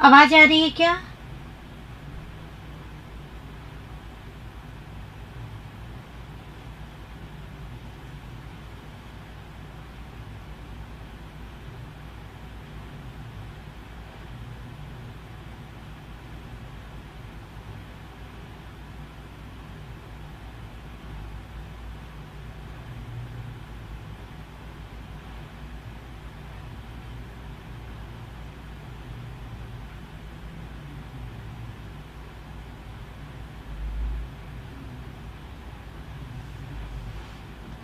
आवाज आ रही है क्या?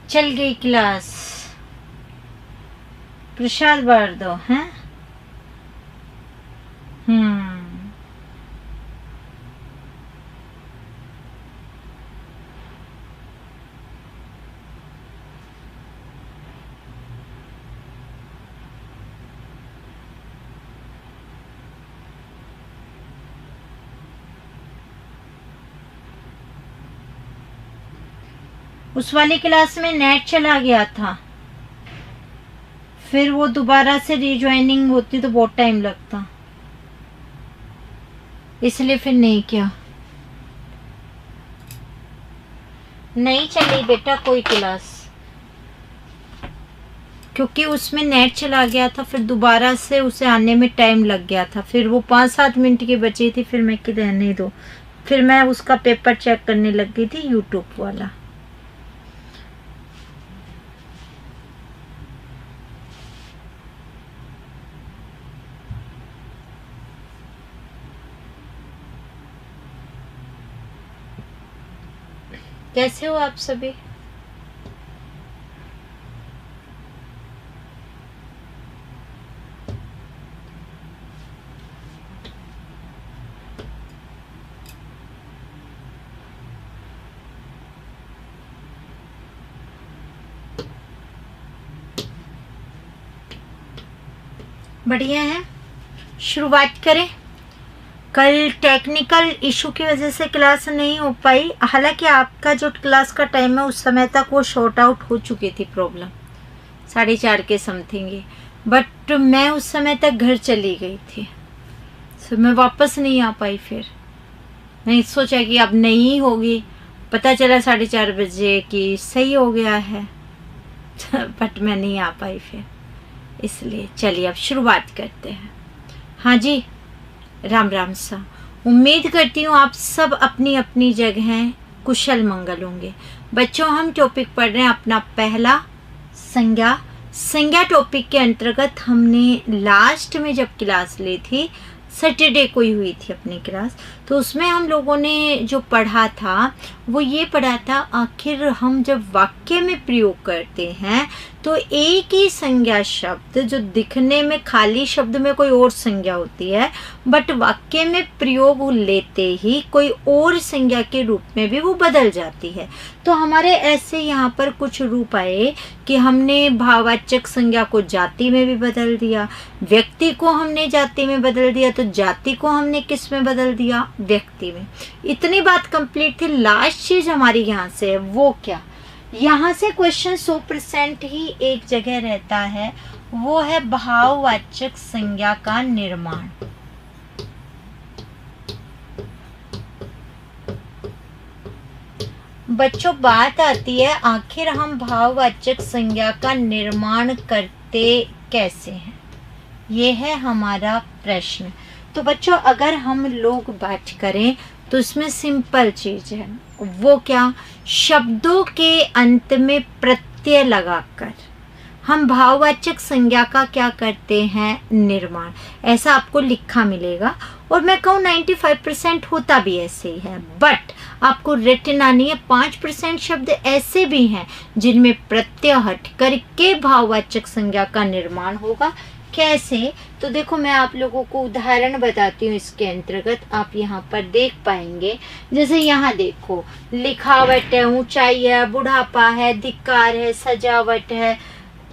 चल गई क्लास। प्रसाद बांट दो हैं। उस वाली क्लास में नेट चला गया था, फिर वो दोबारा से रिज्वाइनिंग होती तो बहुत टाइम लगता, इसलिए फिर नहीं किया। नहीं चली बेटा कोई क्लास, क्योंकि उसमें नेट चला गया था, फिर दोबारा से उसे आने में टाइम लग गया था। फिर वो 5-7 मिनट की बची थी, फिर मैं कि रहने दो। फिर मैं उसका पेपर चेक करने लग गई थी, यूट्यूब वाला। कैसे हो आप सभी? बढ़िया है, शुरुआत करें। कल टेक्निकल इशू की वजह से क्लास नहीं हो पाई, हालांकि आपका जो क्लास का टाइम है उस समय तक वो शॉर्ट आउट हो चुकी थी प्रॉब्लम, 4:30 के समथिंग ही, बट मैं उस समय तक घर चली गई थी, तो मैं वापस नहीं आ पाई। फिर मैं सोचा कि अब नहीं होगी, पता चला 4:30 बजे कि सही हो गया है बट मैं नहीं आ पाई फिर, इसलिए चलिए अब शुरुआत करते हैं। हाँ जी, राम राम सा। उम्मीद करती हूँ आप सब अपनी अपनी जगह कुशल मंगल होंगे। बच्चों, हम टॉपिक पढ़ रहे हैं अपना पहला संज्ञा। संज्ञा टॉपिक के अंतर्गत हमने लास्ट में जब क्लास ली थी, सैटरडे को ही हुई थी अपनी क्लास, तो उसमें हम लोगों ने जो पढ़ा था वो ये पढ़ा था, आखिर हम जब वाक्य में प्रयोग करते हैं तो एक ही संज्ञा शब्द जो दिखने में खाली शब्द में कोई और संज्ञा होती है, बट वाक्य में प्रयोग लेते ही कोई और संज्ञा के रूप में भी वो बदल जाती है। तो हमारे ऐसे यहाँ पर कुछ रूप आए कि हमने भाववाचक संज्ञा को जाति में भी बदल दिया, व्यक्ति को हमने जाति में बदल दिया, तो जाति को हमने किस में बदल दिया? व्यक्ति में। इतनी बात कंप्लीट थी। लास्ट चीज हमारी यहाँ से है, वो क्या? यहाँ से क्वेश्चन 100% ही एक जगह रहता है, वो है भाववाचक संज्ञा का निर्माण। बच्चों, बात आती है आखिर हम भाववाचक संज्ञा का निर्माण करते कैसे हैं, ये है हमारा प्रश्न। तो बच्चों, अगर हम लोग बात करें तो इसमें सिंपल चीज है, वो क्या? शब्दों के अंत में प्रत्यय लगाकर हम भाववाचक संज्ञा का क्या करते हैं? निर्माण। ऐसा आपको लिखा मिलेगा, और मैं कहूँ 95% होता भी ऐसे ही है, बट आपको रटना नहीं है। 5% शब्द ऐसे भी हैं जिनमें प्रत्यय हट करके भाववाचक संज्ञा का निर्माण होगा। कैसे? तो देखो, मैं आप लोगों को उदाहरण बताती हूँ इसके अंतर्गत, आप यहाँ पर देख पाएंगे। जैसे यहाँ देखो, लिखावट है, ऊंचाई है, बुढ़ापा है, धिक्कार है, सजावट है,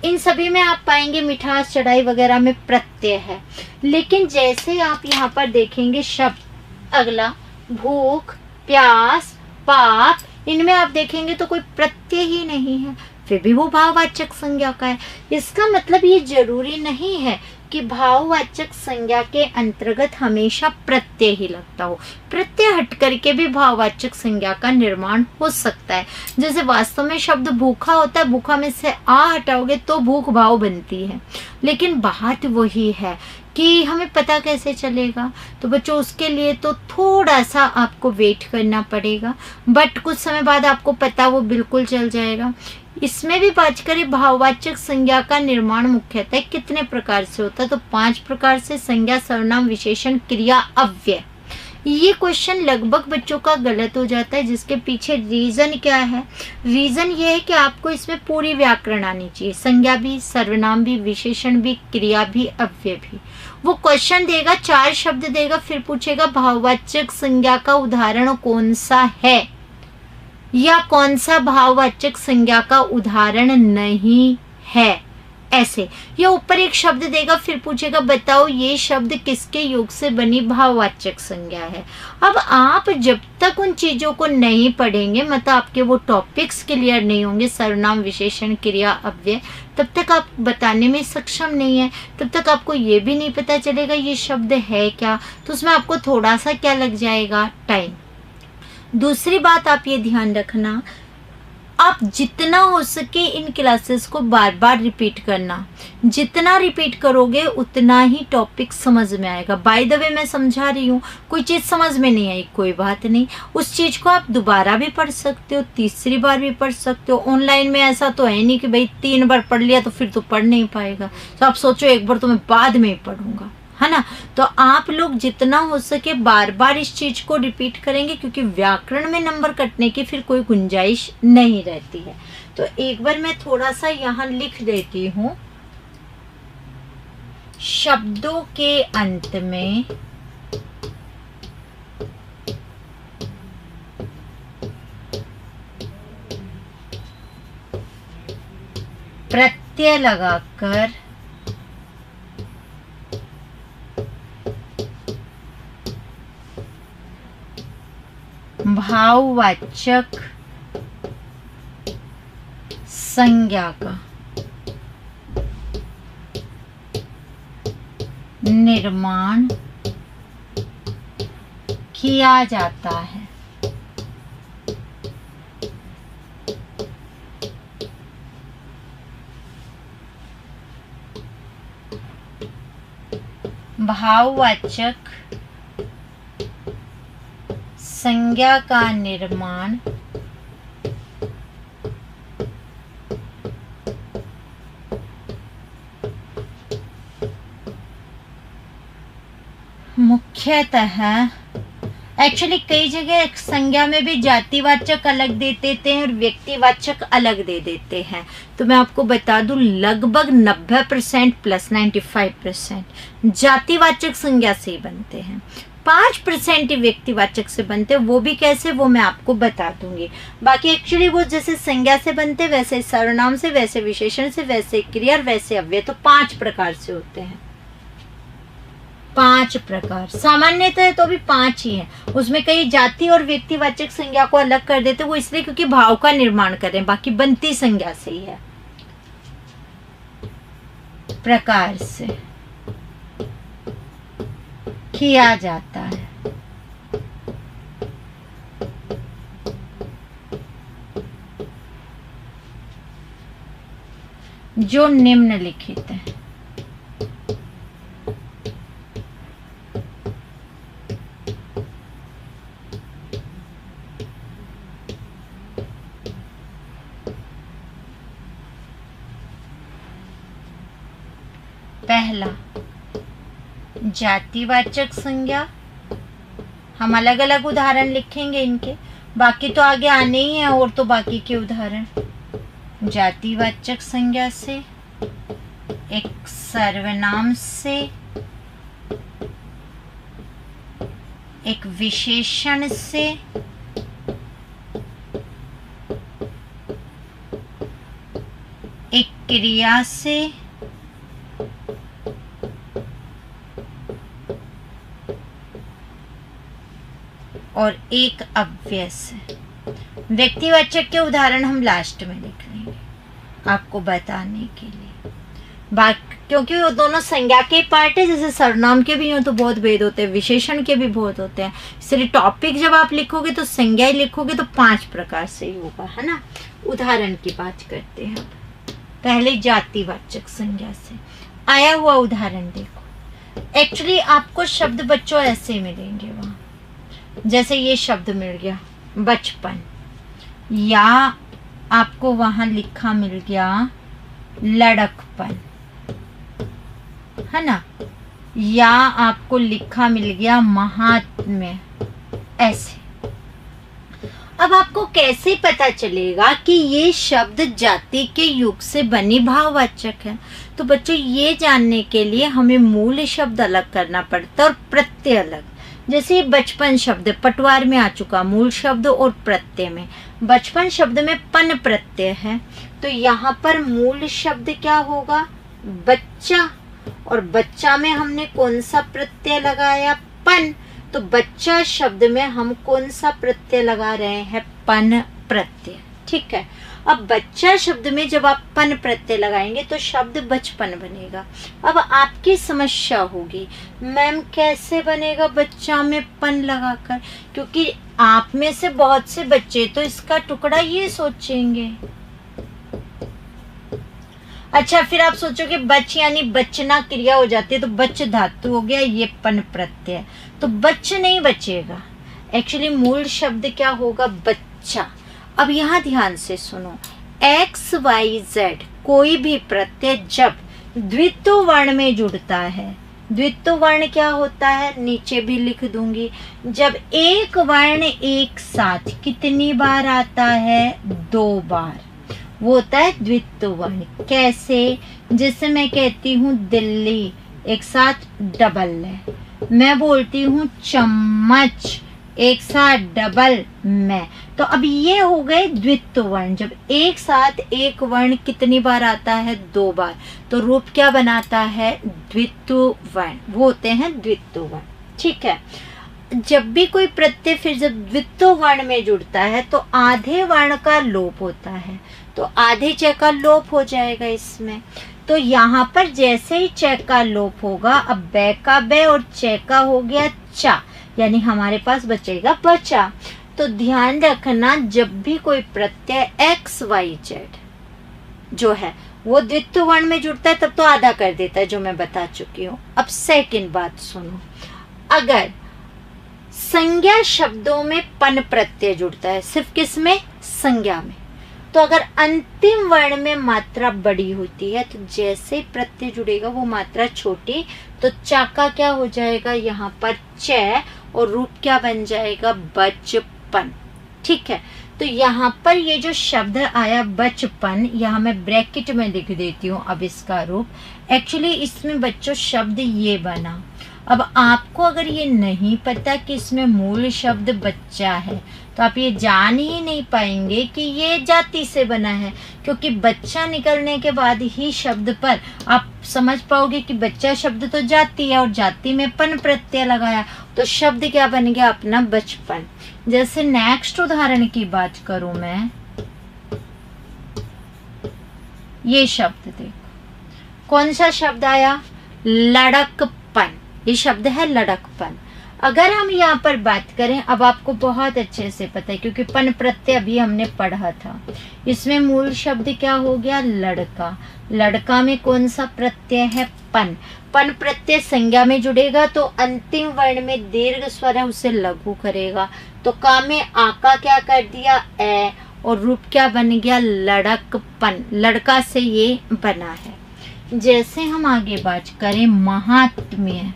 इन सभी में आप पाएंगे मिठास, चढ़ाई वगैरह में प्रत्यय है। लेकिन जैसे आप यहाँ पर देखेंगे शब्द अगला, भूख, प्यास, पाप, इनमें आप देखेंगे तो कोई प्रत्यय ही नहीं है, फिर भी वो भाववाचक संज्ञा का है। इसका मतलब ये जरूरी नहीं है कि भाववाचक संज्ञा के अंतर्गत हमेशा प्रत्यय ही लगता हो। प्रत्यय हट करके भी भाववाचक संज्ञा का निर्माण हो सकता है। जैसे वास्तव में शब्द भूखा होता है, भूखा में से आ हटाओगे तो भूख भाव बनती है, लेकिन बात वही है कि हमें पता कैसे चलेगा। तो बच्चों उसके लिए तो थोड़ा सा आपको वेट करना पड़ेगा, बट कुछ समय बाद आपको पता वो बिल्कुल चल जाएगा। इसमें भी बात करें भाववाचक संज्ञा का निर्माण मुख्यतः कितने प्रकार से होता है, तो 5 प्रकार से। संज्ञा, सर्वनाम, विशेषण, क्रिया, अव्यय। ये क्वेश्चन लगभग बच्चों का गलत हो जाता है, जिसके पीछे रीजन क्या है? रीजन ये है कि आपको इसमें पूरी व्याकरण आनी चाहिए, संज्ञा भी, सर्वनाम भी, विशेषण भी, क्रिया भी, अव्यय भी। वो क्वेश्चन देगा, 4 शब्द देगा, फिर पूछेगा भाववाचक संज्ञा का उदाहरण कौन सा है या कौन सा भाववाचक संज्ञा का उदाहरण नहीं है, ऐसे। या ऊपर एक शब्द देगा, फिर पूछेगा बताओ ये शब्द किसके योग से बनी भाववाचक संज्ञा है। अब आप जब तक उन चीजों को नहीं पढ़ेंगे, मतलब आपके वो टॉपिक्स क्लियर नहीं होंगे, सर्वनाम, विशेषण, क्रिया, अव्यय, तब तक आप बताने में सक्षम नहीं है। तब तक आपको ये भी नहीं पता चलेगा ये शब्द है क्या, तो उसमें आपको थोड़ा सा क्या लग जाएगा, टाइम। दूसरी बात आप ये ध्यान रखना, आप जितना हो सके इन क्लासेस को बार बार रिपीट करना। जितना रिपीट करोगे उतना ही टॉपिक समझ में आएगा। बाय द वे मैं समझा रही हूँ, कोई चीज़ समझ में नहीं आई कोई बात नहीं, उस चीज़ को आप दोबारा भी पढ़ सकते हो, तीसरी बार भी पढ़ सकते हो। ऑनलाइन में ऐसा तो है नहीं कि भाई 3 बार पढ़ लिया तो फिर तो पढ़ नहीं पाएगा, तो आप सोचो एक बार तो मैं बाद में ही पढ़ूंगा, है ना। तो आप लोग जितना हो सके बार बार इस चीज को रिपीट करेंगे, क्योंकि व्याकरण में नंबर कटने की फिर कोई गुंजाइश नहीं रहती है। तो एक बार मैं थोड़ा सा यहाँ लिख देती हूँ, शब्दों के अंत में प्रत्यय लगाकर भाववाचक संज्ञा का निर्माण किया जाता है। भाववाचक संज्ञा का निर्माण मुख्यतः, एक्चुअली कई जगह संज्ञा में भी जातिवाचक अलग दे देते हैं और व्यक्तिवाचक अलग दे देते हैं। तो मैं आपको बता दूं लगभग 90% प्लस 95% जातिवाचक संज्ञा से ही बनते हैं, 5% ही व्यक्तिवाचक से बनते हैं। वो भी कैसे, वो मैं आपको बता दूंगी। बाकी एक्चुअली वो जैसे संज्ञा से बनते, वैसे सर्वनाम से, वैसे विशेषण से, वैसे क्रिया, वैसे अव्यय, तो 5 प्रकार से होते हैं। 5 प्रकार सामान्यतः है तो भी 5 ही है। उसमें कई जाति और व्यक्तिवाचक संज्ञा को अलग कर देते, वो इसलिए क्योंकि भाव का निर्माण कर रहे हैं, बाकी बनती संज्ञा से ही है। प्रकार से किया जाता है। जो निम्नलिखित है। पहला जातिवाचक संज्ञा, हम अलग अलग उदाहरण लिखेंगे इनके, बाकी तो आगे आने ही हैं और तो बाकी के उदाहरण। जातिवाचक संज्ञा से, एक सर्वनाम से, एक विशेषण से, एक क्रिया से, और एक अव्यय से। व्यक्तिवाचक के उदाहरण हम लास्ट में लिख लेंगे आपको बताने के लिए। क्योंकि वो दोनों संज्ञा के पार्ट है। जैसे सर्वनाम के भी हो तो बहुत भेद होते हैं, विशेषण के भी बहुत होते हैं। इसलिए टॉपिक जब आप लिखोगे तो संज्ञा ही लिखोगे तो 5 प्रकार से ही होगा, है ना। उदाहरण की बात करते हैं। पहले जातिवाचक संज्ञा से आया हुआ उदाहरण देखो। एक्चुअली आपको शब्द बच्चों ऐसे मिलेंगे वहां, जैसे ये शब्द मिल गया बचपन, या आपको वहां लिखा मिल गया लड़कपन, है ना, या आपको लिखा मिल गया महात्म्य, ऐसे। अब आपको कैसे पता चलेगा कि ये शब्द जाति के युग से बनी भाववाचक है? तो बच्चों ये जानने के लिए हमें मूल शब्द अलग करना पड़ता है और प्रत्यय अलग। जैसे बचपन शब्द पटवार में आ चुका, मूल शब्द और प्रत्यय में। बचपन शब्द में पन प्रत्यय है, तो यहाँ पर मूल शब्द क्या होगा? बच्चा। और बच्चा में हमने कौन सा प्रत्यय लगाया? पन। तो बच्चा शब्द में हम कौन सा प्रत्यय लगा रहे हैं? पन प्रत्यय। ठीक है। अब बच्चा शब्द में जब आप पन प्रत्यय लगाएंगे तो शब्द बचपन बनेगा। अब आपकी समस्या होगी, मैम कैसे बनेगा बच्चा में पन लगाकर? क्योंकि आप में से बहुत से बच्चे तो इसका टुकड़ा ये सोचेंगे। अच्छा, फिर आप सोचोगे बच यानी बचना क्रिया हो जाती है, तो बच धातु हो गया, ये पन प्रत्यय, तो बच नहीं बचेगा। एक्चुअली मूल शब्द क्या होगा? बच्चा। अब यहाँ ध्यान से सुनो, एक्स वाई जेड कोई भी प्रत्यय जब द्वित्व वर्ण में जुड़ता है, द्वित्व वर्ण क्या होता है? नीचे भी लिख दूंगी। जब एक वर्ण एक साथ कितनी बार आता है? 2 बार, वो होता है द्वित्व वर्ण। कैसे? जैसे मैं कहती हूँ दिल्ली, एक साथ डबल है। मैं बोलती हूँ चम्मच, एक साथ डबल मैं। तो अब ये हो गए द्वित्व वर्ण। जब एक साथ एक वर्ण कितनी बार आता है? 2 बार, तो रूप क्या बनाता है? द्वित्व वर्ण, वो होते हैं द्वित्व वर्ण। ठीक है। जब भी कोई प्रत्यय फिर जब द्वित्व वर्ण में जुड़ता है तो आधे वर्ण का लोप होता है, तो आधे च का लोप हो जाएगा इसमें। तो यहाँ पर जैसे ही च का लोप होगा, अब बै का बै और च का हो गया चा, यानी हमारे पास बचेगा बचा। तो ध्यान रखना, जब भी कोई प्रत्यय एक्स वाई जेड जो है वो द्वित्व वर्ण में जुड़ता है तब तो आधा कर देता है, जो मैं बता चुकी हूँ। अब सेकंड बात सुनो, अगर संज्ञा शब्दों में पन प्रत्यय जुड़ता है, सिर्फ किस में? संज्ञा में। तो अगर अंतिम वर्ण में मात्रा बड़ी होती है तो जैसे प्रत्यय जुड़ेगा वो मात्रा छोटी, तो चा का क्या हो जाएगा? यहाँ पर च, और रूप क्या बन जाएगा? बचपन। ठीक है। तो यहाँ पर ये जो शब्द आया बचपन, यहाँ मैं ब्रैकेट में लिख देती हूँ अब इसका रूप। एक्चुअली इसमें बच्चों शब्द ये बना। अब आपको अगर ये नहीं पता कि इसमें मूल शब्द बच्चा है तो आप ये जान ही नहीं पाएंगे कि ये जाति से बना है, क्योंकि बच्चा निकलने के बाद ही शब्द पर आप समझ पाओगे कि बच्चा शब्द तो जाति है और जाति में पन प्रत्यय लगाया तो शब्द क्या बन गया? अपना बचपन। जैसे नेक्स्ट उदाहरण की बात करूं मैं, ये शब्द देखो, कौन सा शब्द आया? लड़कपन। ये शब्द है लड़कपन। अगर हम यहाँ पर बात करें, अब आपको बहुत अच्छे से पता है क्योंकि पन प्रत्यय अभी हमने पढ़ा था। इसमें मूल शब्द क्या हो गया? लड़का। लड़का में कौन सा प्रत्यय है? पन। पन प्रत्यय संज्ञा में जुड़ेगा तो अंतिम वर्ण में दीर्घ स्वर है उसे लघु करेगा, तो का में आका क्या कर दिया? ए, और रूप क्या बन गया? लड़कपन। लड़का से ये बना है। जैसे हम आगे बात करें महात्म्य,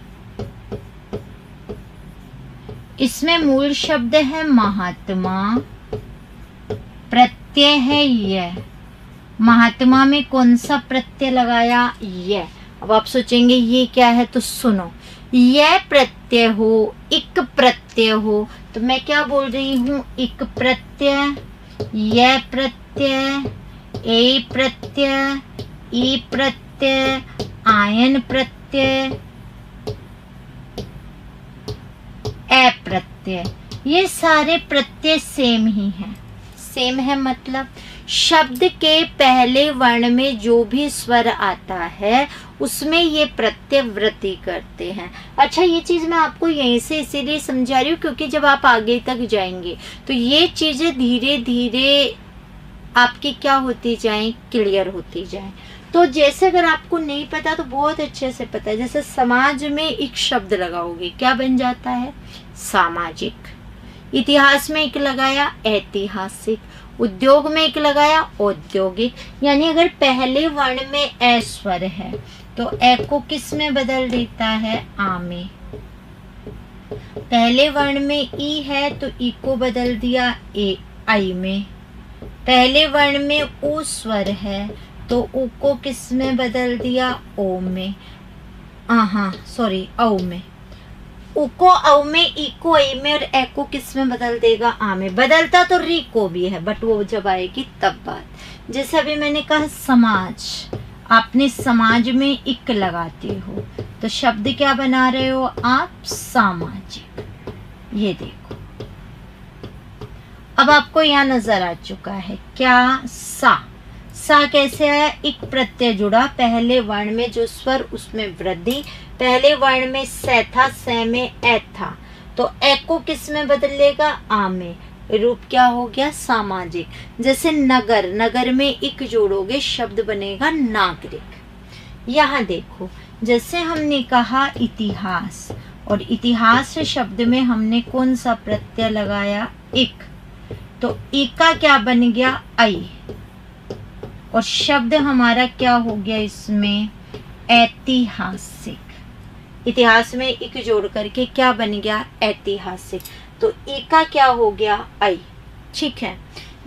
इसमें मूल शब्द है महात्मा, प्रत्यय है यह। महात्मा में कौन सा प्रत्यय लगाया? यह। अब आप सोचेंगे ये क्या है, तो सुनो, यह प्रत्यय हो, इक प्रत्यय हो, तो मैं क्या बोल रही हूँ? इक प्रत्यय, यह प्रत्यय, ए प्रत्यय, ई प्रत्यय, आयन प्रत्यय, ए प्रत्यय। ये सारे प्रत्यय सेम ही हैं। सेम है मतलब शब्द के पहले वर्ण में जो भी स्वर आता है उसमें ये प्रत्यय वृद्धि करते हैं। अच्छा, ये चीज मैं आपको यहीं से इसीलिए समझा रही हूँ क्योंकि जब आप आगे तक जाएंगे तो ये चीजें धीरे धीरे आपकी क्या होती जाए, क्लियर होती जाए। तो जैसे अगर आपको नहीं पता तो बहुत अच्छे से पता है, जैसे समाज में एक शब्द लगाओगे क्या बन जाता है, सामाजिक। इतिहास में एक लगाया, ऐतिहासिक। उद्योग में एक लगाया, औद्योगिक। यानी अगर पहले वर्ण में ए स्वर है तो ए को किस में बदल देता है, आ में। पहले वर्ण में ई है तो ई को बदल दिया ए आई में। पहले वर्ण में ऊ स्वर है तो ऊ को किस में बदल दिया, ओ में। औ में। उ को औ में, ई को ए में और ए को किस में बदल देगा, आ में। बदलता तो री को भी है बट वो जब आएगी तब बात। जैसे अभी मैंने कहा समाज, आपने समाज में इक लगाते हो तो शब्द क्या बना रहे हो आप, सामाजिक। ये देखो अब आपको यहाँ नजर आ चुका है क्या, सा कैसे आया, एक प्रत्यय जुड़ा, पहले वर्ण में जो स्वर उसमें वृद्धि। पहले वर्ण में से था, से में ए था तो ए को किस में बदलेगा, आ में। रूप क्या हो गया, सामाजिक। जैसे नगर, नगर में एक जोड़ोगे शब्द बनेगा नागरिक। यहाँ देखो जैसे हमने कहा इतिहास, और इतिहास शब्द में हमने कौन सा प्रत्यय लगाया, इक। तो इक का क्या बन गया, आई। और शब्द हमारा क्या हो गया इसमें, ऐतिहासिक। इतिहास में इक जोड़ करके क्या बन गया, ऐतिहासिक। तो ई का क्या हो गया, आई। ठीक है।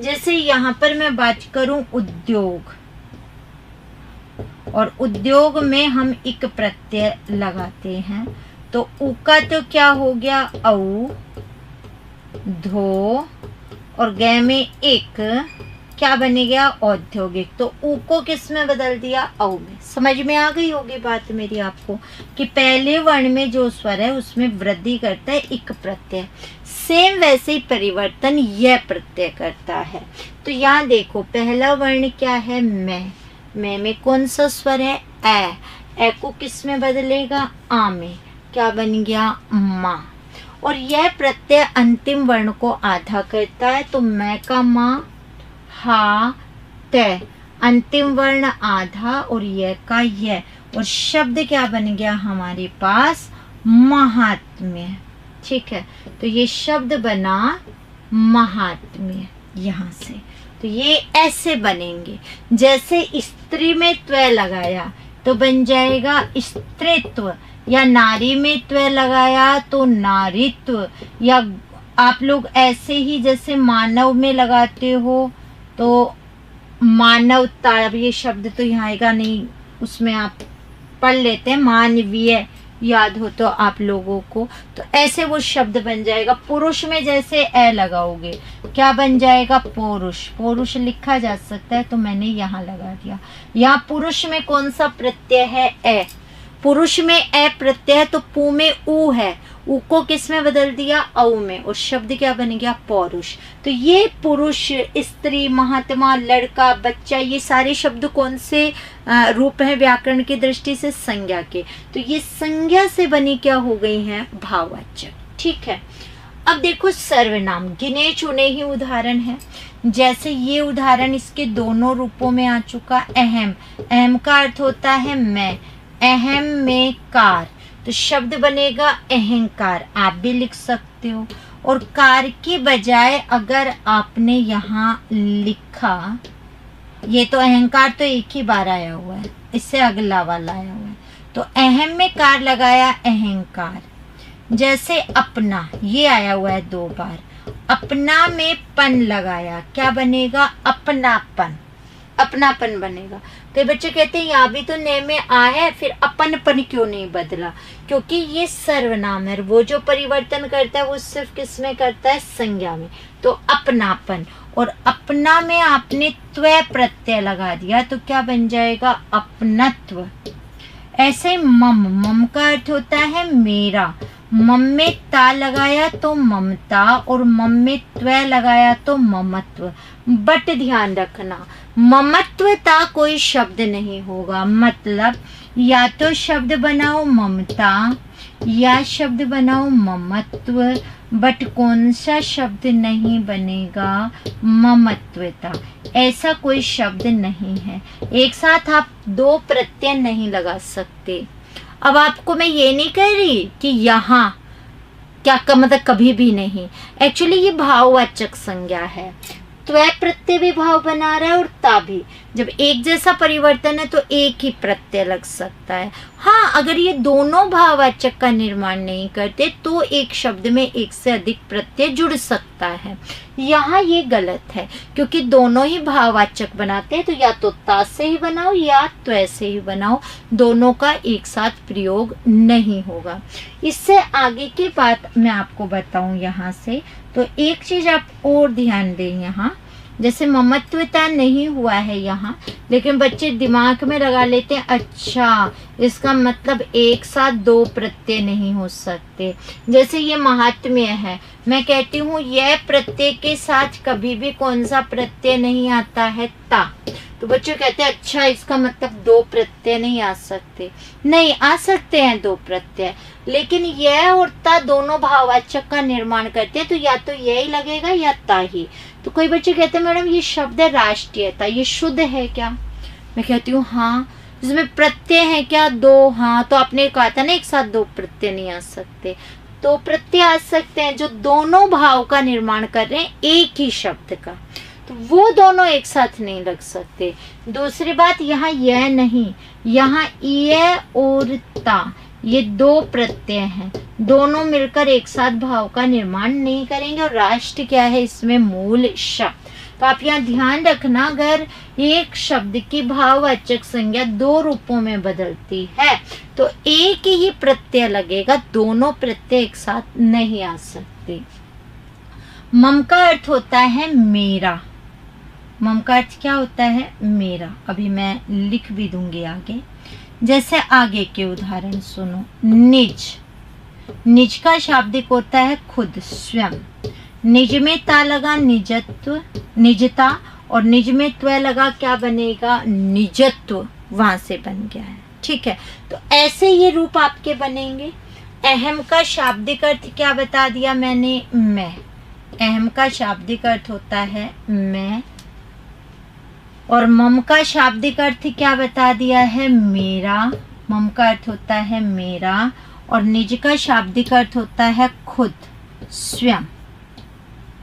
जैसे यहाँ पर मैं बात करूं उद्योग, और उद्योग में हम इक प्रत्यय लगाते हैं तो उ का तो क्या हो गया, औ। धो और गे में एक क्या बने गया, औद्योगिक। तो ऊ को किस में बदल दिया, औ में। समझ में आ गई होगी बात मेरी आपको कि पहले वर्ण में जो स्वर है उसमें वृद्धि करता है इक प्रत्यय। सेम वैसे ही परिवर्तन यह प्रत्यय करता है। तो यहाँ देखो पहला वर्ण क्या है, मैं में कौन सा स्वर है, ए को किस में बदलेगा, आ में। क्या बन गया, माँ। और यह प्रत्यय अंतिम वर्ण को आधा करता है तो मैं का माँ, हा तय, अंतिम वर्ण आधा और यह का यह, और शब्द क्या बन गया हमारे पास, महात्म्य। ठीक है। तो ये शब्द बना महात्म्य यहाँ से। तो ये ऐसे बनेंगे। जैसे स्त्री में त्व लगाया तो बन जाएगा स्त्रीत्व, या नारी में त्व लगाया तो नारीत्व, या आप लोग ऐसे ही जैसे मानव में लगाते हो तो मानवता। अब ये शब्द तो यहाँ आएगा नहीं, उसमें आप पढ़ लेते हैं, मानवीय याद हो तो आप लोगों को। तो ऐसे वो शब्द बन जाएगा। पुरुष में जैसे ए लगाओगे क्या बन जाएगा, पुरुष। पुरुष लिखा जा सकता है तो मैंने यहाँ लगा दिया। यहाँ पुरुष में कौन सा प्रत्यय है, ए। पुरुष में ए प्रत्यय तो पू में ऊ है, ऊ को किस में बदल दिया, औ में, और शब्द क्या बन गया, पौरुष। तो ये पुरुष, स्त्री, महात्मा, लड़का, बच्चा, ये सारे शब्द कौन से रूप हैं व्याकरण की दृष्टि से, संज्ञा के। तो ये संज्ञा से बनी क्या हो गई हैं, भाववाचक। ठीक है। अब देखो सर्वनाम, गिने चुने ही उदाहरण है। जैसे ये उदाहरण इसके दोनों रूपों में आ चुका। अहम, अहम का अर्थ होता है मैं, अहम में कार, तो शब्द बनेगा अहंकार। आप भी लिख सकते हो। और कार के बजाय अगर आपने यहाँ लिखा, ये तो अहंकार तो एक ही बार आया हुआ है, इससे अगला वाला आया हुआ है, तो अहम में कार लगाया अहंकार। जैसे अपना, ये आया हुआ है 2 बार, अपना में पन लगाया, क्या बनेगा, अपनापन। अपनापन बनेगा। कई बच्चे कहते हैं यहाँ भी तो ने में आ है, फिर अपनपन क्यों नहीं बदला, क्योंकि ये सर्वनाम है। वो जो परिवर्तन करता है वो सिर्फ किस में करता है, संज्ञा में। तो अपनापन, और अपना में आपने त्व प्रत्यय लगा दिया तो क्या बन जाएगा, अपनत्व। ऐसे मम, मम का अर्थ होता है मेरा, मम में ता लगाया तो ममता और मम में त्व लगाया तो ममत्व। बट ध्यान रखना, ममत्वता कोई शब्द नहीं होगा। मतलब या तो शब्द बनाओ ममता या शब्द बनाओ ममत्व, बट कौन सा शब्द नहीं बनेगा? ममत्वता। ऐसा कोई शब्द नहीं है। एक साथ आप दो प्रत्यय नहीं लगा सकते। अब आपको मैं ये नहीं कह रही कि यहाँ क्या का मतलब कभी भी नहीं। एक्चुअली ये भाववाचक संज्ञा है। त्वय प्रत्यय भी भाव बना रहा है और ता भी। जब एक जैसा परिवर्तन है तो एक ही प्रत्यय लग सकता है। हाँ, अगर ये दोनों भाववाचक का निर्माण नहीं करते तो एक शब्द में एक से अधिक प्रत्यय जुड़ सकता है। यहाँ ये गलत है क्योंकि दोनों ही भाववाचक बनाते हैं, तो या तो ता से ही बनाओ या त्वय से ही बनाओ, दोनों का एक साथ प्रयोग नहीं होगा। इससे आगे की बात मैं आपको बताऊं यहाँ से, तो एक चीज आप और ध्यान दें। यहाँ जैसे ममत्वता नहीं हुआ है यहाँ, लेकिन बच्चे दिमाग में लगा लेते हैं अच्छा इसका मतलब एक साथ दो प्रत्यय नहीं हो सकते। जैसे ये महात्म्य है, मैं कहती हूँ यह प्रत्यय के साथ कभी भी कौन सा प्रत्यय नहीं आता है? ता। तो बच्चे कहते हैं अच्छा इसका मतलब दो प्रत्यय नहीं आ सकते। नहीं, आ सकते हैं दो प्रत्यय, लेकिन यह और ता दोनों भाववाचक का निर्माण करते हैं, तो या तो यही लगेगा या ता ही। तो कोई बच्चे कहते हैं मैडम ये शब्द है राष्ट्रीयता, ये शुद्ध है क्या? मैं कहती हूँ हाँ। इसमें प्रत्यय है क्या? दो। हाँ, तो आपने कहा था ना एक साथ दो प्रत्यय नहीं आ सकते। दो प्रत्यय आ सकते हैं जो दोनों भाव का निर्माण कर रहे हैं एक ही शब्द का, तो वो दोनों एक साथ नहीं लग सकते। दूसरी बात, यहाँ यह नहीं, यहाँ यह और ता, ये दो प्रत्यय हैं, दोनों मिलकर एक साथ भाव का निर्माण नहीं करेंगे। और राष्ट्र क्या है? इसमें मूल शब्द। तो आप यहाँ ध्यान रखना, अगर एक शब्द की भाववाचक संज्ञा दो रूपों में बदलती है तो एक ही प्रत्यय लगेगा, दोनों प्रत्यय एक साथ नहीं आ सकते। मम का अर्थ होता है मेरा। मम का अर्थ क्या होता है? मेरा। अभी मैं लिख भी दूंगी आगे। जैसे आगे के उदाहरण सुनो। निज। निज का शाब्दिक होता है खुद, स्वयं। निज में ता लगा निजत्व, निजता, और निज में त्व लगा क्या बनेगा? निजत्व। वहां से बन गया है। ठीक है, तो ऐसे ये रूप आपके बनेंगे। अहम का शाब्दिक अर्थ क्या बता दिया मैंने? मैं। अहम का शाब्दिक अर्थ होता है मैं, और मम का शाब्दिक अर्थ क्या बता दिया है? मेरा। मम का अर्थ होता है मेरा, और निज का शाब्दिक अर्थ होता है खुद, स्वयं।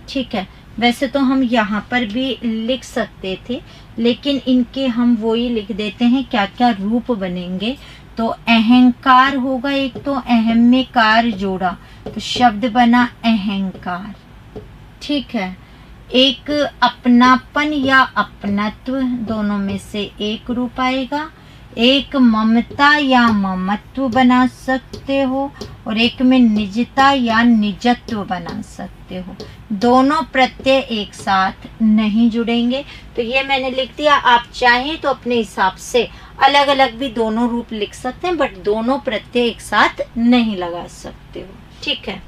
ठीक है, वैसे तो हम यहाँ पर भी लिख सकते थे, लेकिन इनके हम वो ही लिख देते हैं क्या क्या रूप बनेंगे। तो अहंकार होगा एक, तो अहम में कार जोड़ा तो शब्द बना अहंकार। ठीक है, एक अपनापन या अपनत्व, दोनों में से एक रूप आएगा। एक ममता या ममत्व बना सकते हो, और एक में निजता या निजत्व बना सकते हो। दोनों प्रत्यय एक साथ नहीं जुड़ेंगे। तो ये मैंने लिख दिया। आप चाहें तो अपने हिसाब से अलग अलग भी दोनों रूप लिख सकते हैं, बट दोनों प्रत्यय एक साथ नहीं लगा सकते हो। ठीक है,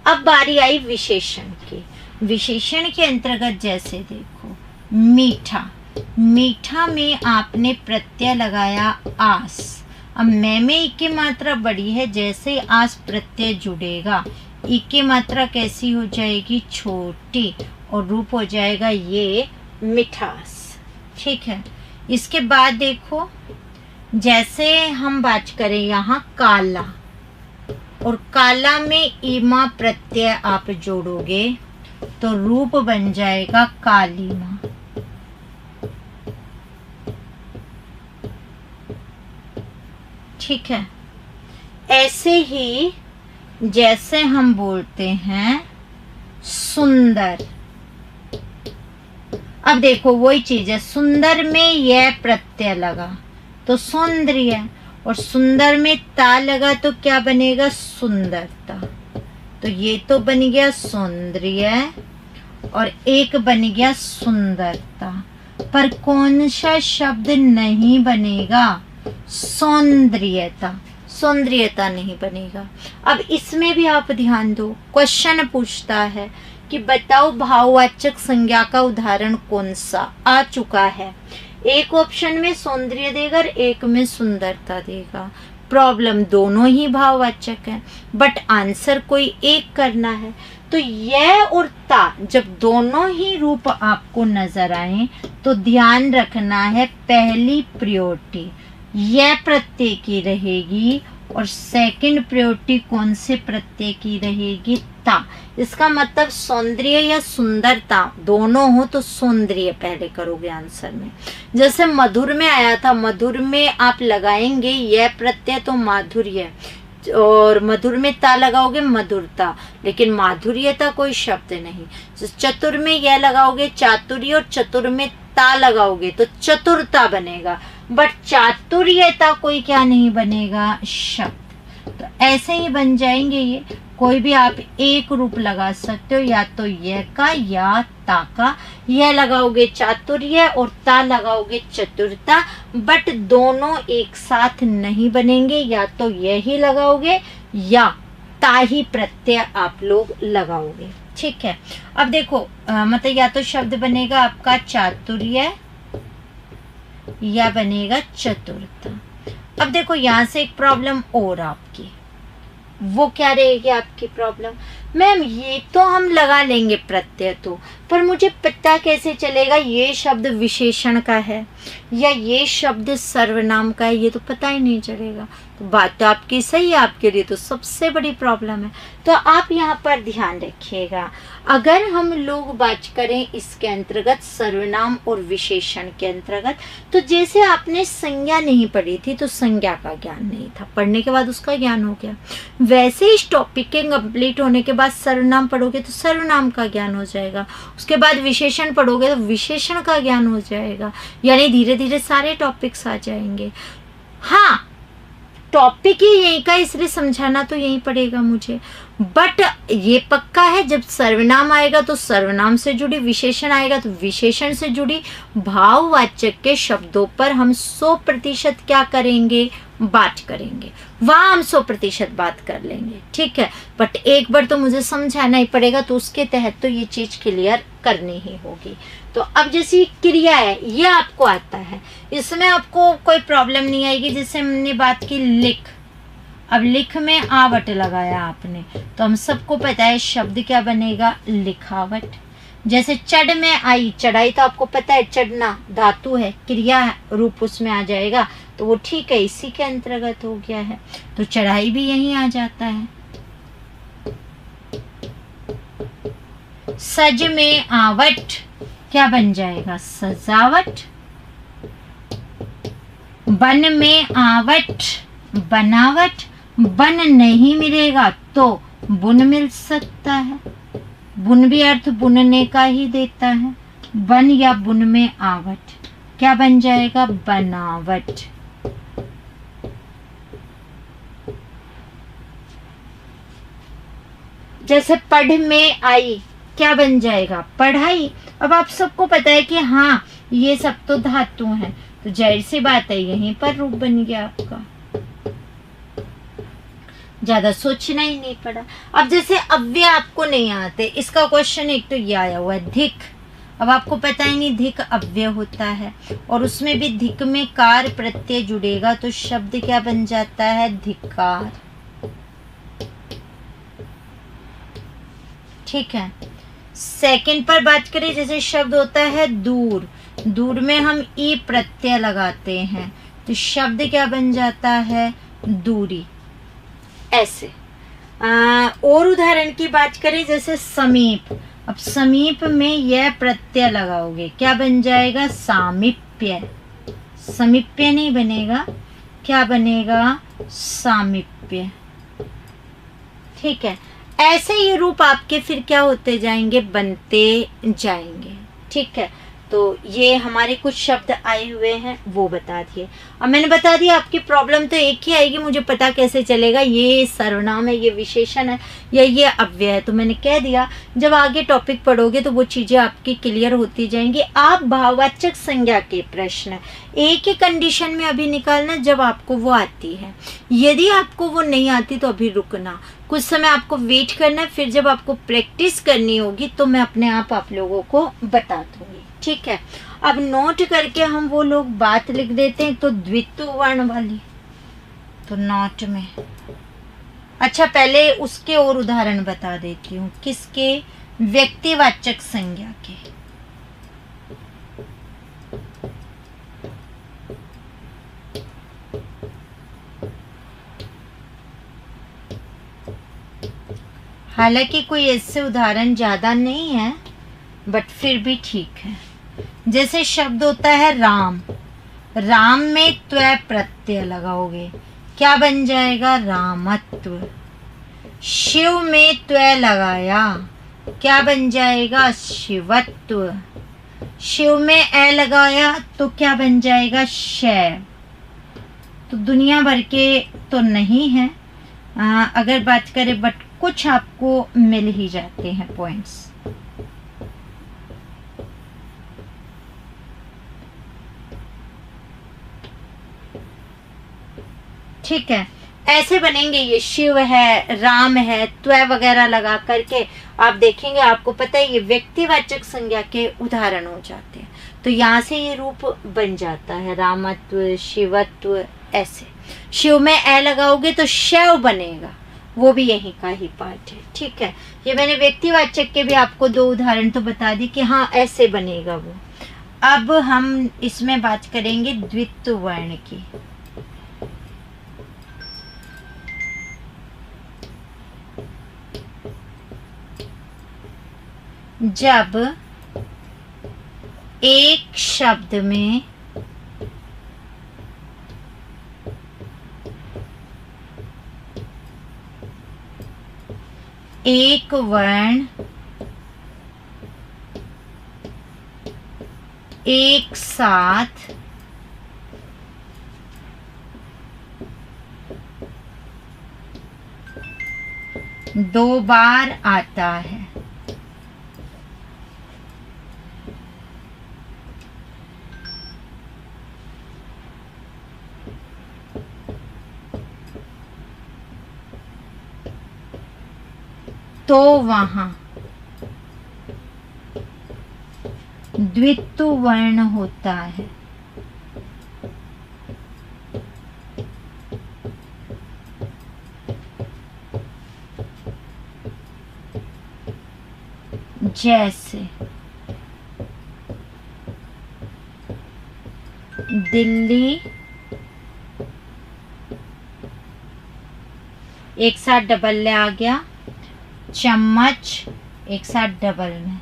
अब बारी आई विशेषण की। विशेषण के अंतर्गत जैसे देखो, मीठा। मीठा में आपने प्रत्यय लगाया आस। अब मैं में ई की मात्रा बड़ी है, जैसे आस प्रत्यय जुड़ेगा ई की मात्रा कैसी हो जाएगी? छोटी, और रूप हो जाएगा ये मिठास। ठीक है, इसके बाद देखो, जैसे हम बात करें यहाँ काला, और काला में ईमा प्रत्यय आप जोड़ोगे तो रूप बन जाएगा कालीमा। ठीक है, ऐसे ही जैसे हम बोलते हैं सुंदर। अब देखो वही चीज है, सुंदर में यह प्रत्यय लगा तो सौंदर्य, और सुंदर में ता लगा तो क्या बनेगा? सुंदरता। तो ये तो बन गया सौंदर्य, और एक बन गया सुंदरता। पर कौन सा शब्द नहीं बनेगा? सौंदर्यता। सौंदर्यता नहीं बनेगा। अब इसमें भी आप ध्यान दो, क्वेश्चन पूछता है कि बताओ भाववाचक संज्ञा का उदाहरण कौन सा आ चुका है। एक ऑप्शन में सौंदर्य देगा और एक में सुंदरता देगा। प्रॉब्लम दोनों ही भाववाचक है, बट आंसर कोई एक करना है। तो यह और ता जब दोनों ही रूप आपको नजर आए तो ध्यान रखना है पहली प्रायोरिटी यह प्रत्यय की रहेगी और सेकंड प्रायोरिटी कौन से प्रत्यय की रहेगी, ता। इसका मतलब सौंदर्य या सुंदरता दोनों हो तो सौंदर्य पहले करोगे आंसर में। जैसे मधुर में आया था, मधुर में आप लगाएंगे यह प्रत्यय तो माधुर्य, और मधुर में ता लगाओगे मधुरता, लेकिन माधुर्यता कोई शब्द नहीं। चतुर में यह लगाओगे चातुर्य और चतुर में ता लगाओगे तो चतुरता बनेगा, बट चातुर्यता कोई क्या नहीं बनेगा, शब्द। तो ऐसे ही बन जाएंगे ये। कोई भी आप एक रूप लगा सकते हो, या तो यह का या ता का। यह लगाओगे चातुर्य और ता लगाओगे चतुरता, बट दोनों एक साथ नहीं बनेंगे। या तो यही लगाओगे या ता ही प्रत्यय आप लोग लगाओगे, ठीक है। अब देखो मतलब या तो शब्द बनेगा आपका चातुर्य या बनेगा चतुरता। अब देखो यहाँ से एक प्रॉब्लम और आपकी, वो क्या रहेगी आपकी प्रॉब्लम, मैम ये तो हम लगा लेंगे प्रत्यय तो, पर मुझे पता कैसे चलेगा ये शब्द विशेषण का है या ये शब्द सर्वनाम का है, ये तो पता ही नहीं चलेगा। तो बात तो आपकी सही है, आपके लिए तो सबसे बड़ी प्रॉब्लम है। तो आप यहाँ पर ध्यान रखिएगा, अगर हम लोग बात करें इसके अंतर्गत सर्वनाम और विशेषण के अंतर्गत, तो जैसे आपने संज्ञा नहीं पढ़ी थी तो संज्ञा का ज्ञान नहीं था, पढ़ने के बाद उसका ज्ञान हो गया। वैसे इस टॉपिक के कंप्लीट होने के बाद सर्वनाम पढ़ोगे तो सर्वनाम का ज्ञान हो जाएगा, उसके बाद विशेषण पढ़ोगे तो विशेषण का ज्ञान हो जाएगा, यानी धीरे धीरे सारे टॉपिक्स आ जाएंगे। हाँ, टॉपिक ही यहीं का, इसलिए समझाना तो यहीं पड़ेगा मुझे, बट ये पक्का है जब सर्वनाम आएगा तो सर्वनाम से जुड़ी, विशेषण आएगा तो विशेषण से जुड़ी भाववाचक के शब्दों पर हम 100% क्या करेंगे, बात करेंगे, वहां हम 100% बात कर लेंगे, ठीक है। बट एक बार तो मुझे समझाना ही पड़ेगा, तो उसके तहत तो ये चीज क्लियर करनी ही होगी। तो अब जैसी क्रिया है ये आपको आता है, इसमें आपको कोई प्रॉब्लम नहीं आएगी। जैसे हमने बात की लिख, अब लिख में आवट लगाया आपने, तो हम सबको पता है शब्द क्या बनेगा, लिखावट। जैसे चढ़ में आई, चढ़ाई तो आपको पता है चढ़ना धातु है, क्रिया रूप उसमें आ जाएगा, तो वो ठीक है, इसी के अंतर्गत हो गया है। तो चढ़ाई भी यहीं आ जाता है। सज में आवट क्या बन जाएगा, सजावट। बन में आवट बनावट, बन नहीं मिलेगा तो बुन मिल सकता है, बुन भी अर्थ बुनने का ही देता है। बन या बुन में आवट क्या बन जाएगा, बनावट। जैसे पढ़ में आई क्या बन जाएगा, पढ़ाई। अब आप सबको पता है कि हाँ ये सब तो धातु हैं, तो जाहिर सी बात है यहीं पर रूप बन गया आपका, ज्यादा सोचना ही नहीं पड़ा। अब जैसे अव्यय आपको नहीं आते, इसका क्वेश्चन एक तो ये आया हुआ है धिक। अब आपको पता ही नहीं धिक अव्यय होता है, और उसमें भी धिक में कार प्रत्यय जुड़ेगा तो शब्द क्या बन जाता है, धिक्कार, ठीक है। सेकंड पर बात करें, जैसे शब्द होता है दूर, दूर में हम ई प्रत्यय लगाते हैं तो शब्द क्या बन जाता है, दूरी। ऐसे और उदाहरण की बात करें, जैसे समीप, अब समीप में यह प्रत्यय लगाओगे क्या बन जाएगा, सामीप्य। समीप्य नहीं बनेगा, क्या बनेगा, सामीप्य, ठीक है। ऐसे ये रूप आपके फिर क्या होते जाएंगे, बनते जाएंगे, ठीक है। तो ये हमारे कुछ शब्द आए हुए हैं वो बता दिए। अब मैंने बता दिया, आपकी प्रॉब्लम तो एक ही आएगी, मुझे पता कैसे चलेगा ये सर्वनाम है, ये विशेषण है या ये अव्यय है। तो मैंने कह दिया, जब आगे टॉपिक पढ़ोगे तो वो चीज़ें आपकी क्लियर होती जाएंगी। आप भाववाचक संज्ञा के प्रश्न एक ही कंडीशन में अभी निकालना जब आपको वो आती है। यदि आपको वो नहीं आती तो अभी रुकना, कुछ समय आपको वेट करना है, फिर जब आपको प्रैक्टिस करनी होगी तो मैं अपने आप लोगों को बता दूंगी। ठीक है, अब नोट करके हम वो लोग बात लिख देते हैं। तो द्वित्व वर्ण वाली तो नोट में, अच्छा पहले उसके और उदाहरण बता देती हूँ। किसके? व्यक्तिवाचक संज्ञा के। हालांकि कोई ऐसे उदाहरण ज्यादा नहीं है बट फिर भी ठीक है। जैसे शब्द होता है राम, राम में त्व प्रत्यय लगाओगे, क्या बन जाएगा? रामत्व। शिव में त्व लगाया, क्या बन जाएगा? शिवत्व। शिव में ए लगाया तो क्या बन जाएगा? शैव। तो दुनिया भर के तो नहीं है अगर बात करें, बट कुछ आपको मिल ही जाते हैं पॉइंट्स। ठीक है, ऐसे बनेंगे ये। शिव है, राम है, त्व वगैरह लगा करके आप देखेंगे, आपको पता है ये व्यक्तिवाचक संज्ञा के उदाहरण हो जाते हैं। तो यहाँ से ये रूप बन जाता है, रामत्व, शिवत्व। ऐसे शिव में ए लगाओगे तो शैव बनेगा, वो भी यहीं का ही पार्ट है। ठीक है, ये मैंने व्यक्तिवाचक के भी आपको दो उदाहरण तो बता दी कि हाँ ऐसे बनेगा वो। अब हम इसमें बात करेंगे द्वित्व वर्ण की। जब एक शब्द में एक वर्ण एक साथ दो बार आता है, तो वहां द्वित्व वर्ण होता है। जैसे दिल्ली, एक साथ डबल ले आ गया, चम्मच एक साथ डबल में,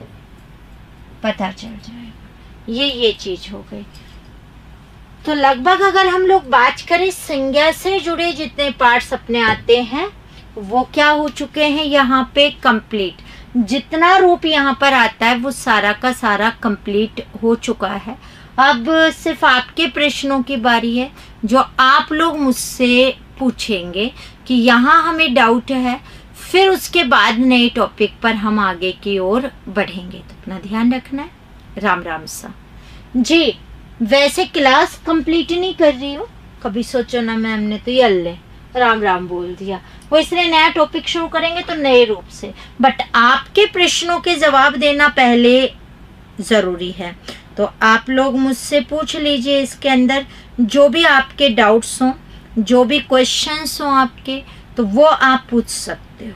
पता चल जाएगा ये चीज हो गई। तो लगभग अगर हम लोग बात करें संज्ञा से जुड़े जितने पार्ट्स अपने आते हैं वो क्या हो चुके हैं यहाँ पे कंप्लीट। जितना रूप यहाँ पर आता है वो सारा का सारा कंप्लीट हो चुका है। अब सिर्फ आपके प्रश्नों की बारी है जो आप लोग मुझसे पूछेंगे कि यहाँ हमें डाउट है, फिर उसके बाद नए टॉपिक पर हम आगे की ओर बढ़ेंगे। तो अपना ध्यान रखना है। राम राम सा जी। वैसे क्लास कंप्लीट नहीं कर रही हूँ, कभी सोचो ना मैम ने तो ये राम राम बोल दिया, वो इसलिए नया टॉपिक शुरू करेंगे तो नए रूप से। बट आपके प्रश्नों के जवाब देना पहले जरूरी है, तो आप लोग मुझसे पूछ लीजिए। इसके अंदर जो भी आपके डाउट्स हों, जो भी क्वेश्चंस हों आपके, तो वो आप पूछ सकते हो।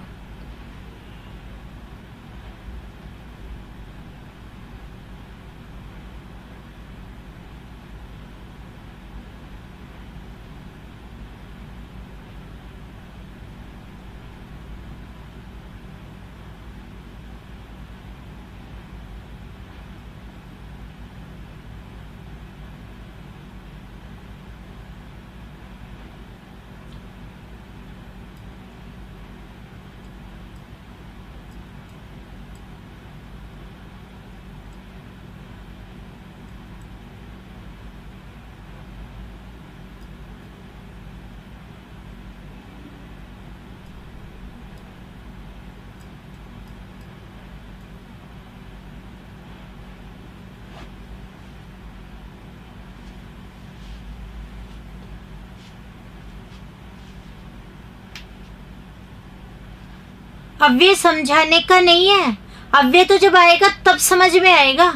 अव्यय समझाने का नहीं है, अव्यय तो जब आएगा तब समझ में आएगा।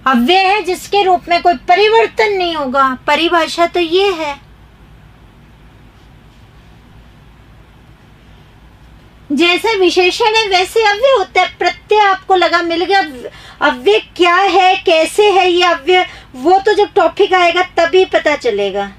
अव्यय है जिसके रूप में कोई परिवर्तन नहीं होगा, परिभाषा तो ये है। जैसे विशेषण है वैसे अव्यय होता है। प्रत्यय आपको लगा मिल गया, अव्यय क्या है कैसे है ये अव्यय, वो तो जब टॉपिक आएगा तभी पता चलेगा।